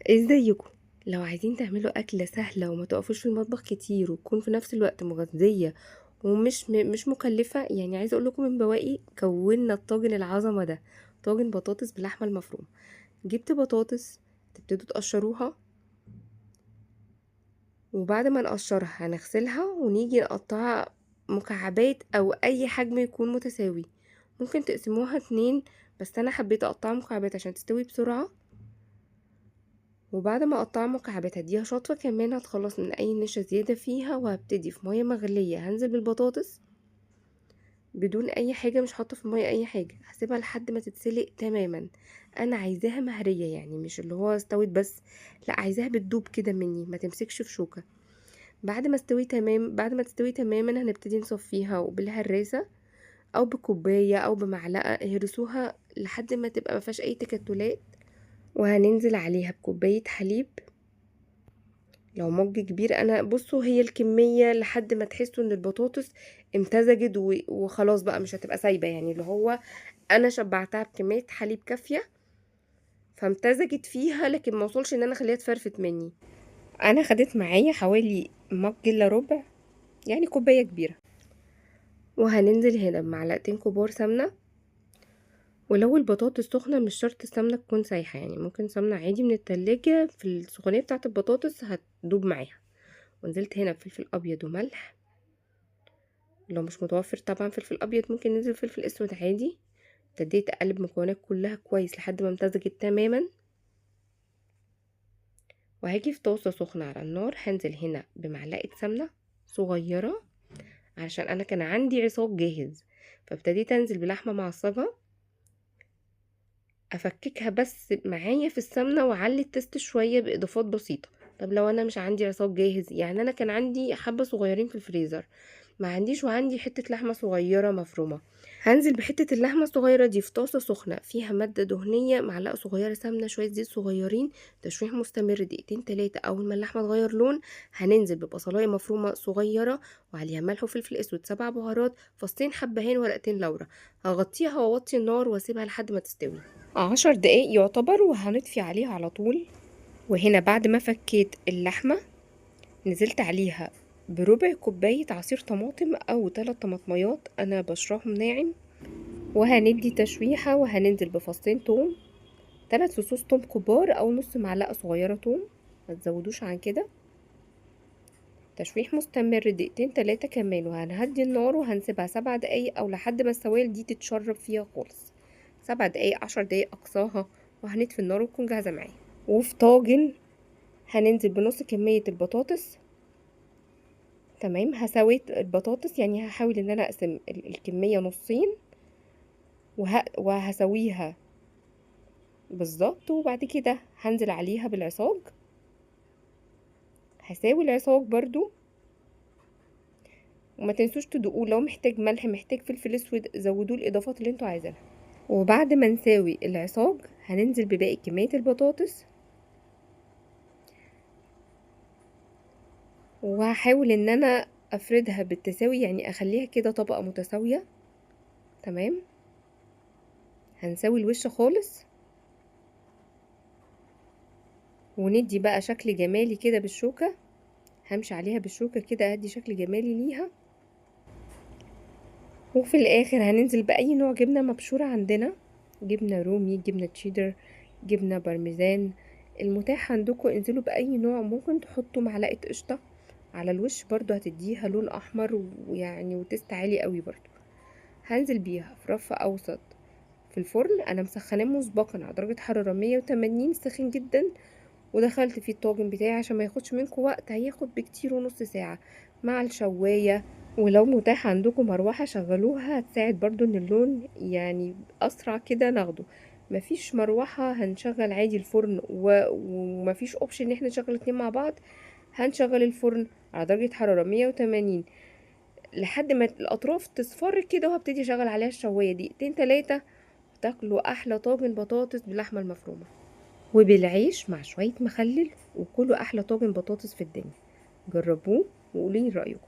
ازيكم؟ لو عايزين تعملوا أكلة سهلة وما تقفوش في المطبخ كتير وتكون في نفس الوقت مغذية ومش مش مكلفة، يعني عايزة اقول لكم من بواقي كونا الطاجن العظمة ده. طاجن بطاطس باللحمة المفرومة. جبت بطاطس، تبتدوا تقشروها، وبعد ما نقشرها هنغسلها ونيجي نقطعها مكعبات او اي حجم يكون متساوي. ممكن تقسموها اتنين، بس انا حبيت اقطعها مكعبات عشان تستوي بسرعة. وبعد ما اقطعها مكعبات هديها شطفة كمان، هتخلص من اي نشا زيادة فيها، وهبتدي في مية مغلية هنزل بالبطاطس بدون اي حاجة، مش حاطة في المية اي حاجة، هسيبها لحد ما تتسلق تماما. انا عايزاها مهرية، يعني مش اللي هو استوت بس، لا عايزاها بتدوب كده مني، ما تمسكش في شوكة. بعد ما تستوي تماما هنبتدي نصفيها وبالهراسة او بكوباية او بمعلقة، اهرسوها لحد ما تبقى ما فيهاش اي تكتلات. وهننزل عليها بكوباية حليب، لو مج كبير. انا بصوا هي الكمية لحد ما تحسوا ان البطاطس امتزجت وخلاص بقى مش هتبقى سايبة، يعني اللي هو انا شبعتها بكمية حليب كافية فامتزجت فيها، لكن ما وصلش ان انا اخليها تفرفت مني. انا خدت معايا حوالي مج الا ربع، يعني كوباية كبيرة. وهننزل هنا بمعلقتين كبار سمنة. ولو البطاطس سخنة مش شرط السمنة تكون سايحة، يعني ممكن سمنة عادي من التلاجة، في السخونية بتاعة البطاطس هتدوب معاها. ونزلت هنا بفلفل ابيض وملح، لو مش متوفر طبعا فلفل ابيض ممكن ننزل فلفل اسود عادي. ابتديت اقلب المكونات كلها كويس لحد ما امتزجت تماما. وهاجي في طاسه سخنه على النار، هنزل هنا بمعلقه سمنه صغيره، عشان انا كان عندي عصاج جاهز. فابتديت انزل بلحمه معصجه، افككها بس معايا في السمنه واعلي التست شويه باضافات بسيطه. طب لو انا مش عندي عصاج جاهز، يعني انا كان عندي حبه صغيرين في الفريزر، ما عنديش، وعندي حته لحمه صغيره مفرومه، هنزل بحتة اللحمة الصغيرة دي في طاسة سخنة فيها مادة دهنية، معلقة صغيرة سمنة، شوية زيت صغيرين، تشويح مستمر دقيقتين تلاتة. أول ما اللحمة تغير لون هننزل ببصلاية مفرومة صغيرة وعليها ملح وفلفل أسود، 7 بهارات، فصين حبهان، ورقتين لورا. هغطيها وأوطي النار وأسيبها لحد ما تستوي 10 دقايق يعتبر، وهنطفي عليها على طول. وهنا بعد ما فكيت اللحمة نزلت عليها بربع كوباية عصير طماطم أو 3 طماطميات، أنا بشرهم ناعم. وهندي تشويحة، وهننزل بفصين توم، 3 فصوص توم كبار او نص معلقة صغيرة توم، ما تزودوش عن كده. تشويح مستمر دقيقتين تلاتة كمان، وهنهدي النار وهنسيبها 7 دقايق او لحد ما السوائل دي تتشرب فيها خالص. 7 دقايق 10 دقايق اقصاها، وهنطفي النار وتكون جاهزة معايا. وفي طاجن هننزل بنص كمية البطاطس. تمام، هسوي البطاطس، يعني هحاول ان انا اقسم الكمية نصين، وهسويها بالظبط. وبعد كده هنزل عليها بالعصاج، هساوي العصاج برضو. وما تنسوش تدوقوه، لو محتاج ملح محتاج فلفل اسود زودوه الاضافات اللي انتوا عايزينها. وبعد ما نساوي العصاج هننزل بباقي كمية البطاطس، وهحاول ان انا افردها بالتساوي، يعني اخليها كده طبقة متساوية. تمام، هنساوي الوش خالص، وندي بقى شكل جمالي كده بالشوكة، همشي عليها بالشوكة كده ادي شكل جمالي ليها. وفي الاخر هننزل باي نوع جبنة مبشورة عندنا، جبنة رومي، جبنة تشيدر، جبنة بارميزان، المتاح عندكم انزلوا باي نوع. ممكن تحطوا معلقة قشطة على الوش برضو، هتديها لون احمر ويعني وتست عالي قوي برضو. هنزل بيها في رف اوسط في الفرن، انا مسخناه مسبقا على درجة حرارة 180، سخن جدا. ودخلت فيه الطاجن بتاعي عشان ما ياخدش منكم وقت، هياخد بكتير ونص ساعة مع الشواية. ولو متاح عندكم مروحة شغلوها، هتساعد برضو ان اللون يعني اسرع كده ناخده. مفيش مروحة هنشغل عادي الفرن، ومفيش اوبشن ان احنا نشغل اتنين مع بعض. هنشغل الفرن على درجة حرارة 180 لحد ما الاطراف تصفر كده، وهبتدي اشغل عليها الشواية دقيقتين تلاتة. تاكلوا احلى طاجن بطاطس باللحمة المفرومة وبالعيش مع شوية مخلل، وكلوا احلى طاجن بطاطس في الدنيا. جربوه وقولي رأيكم.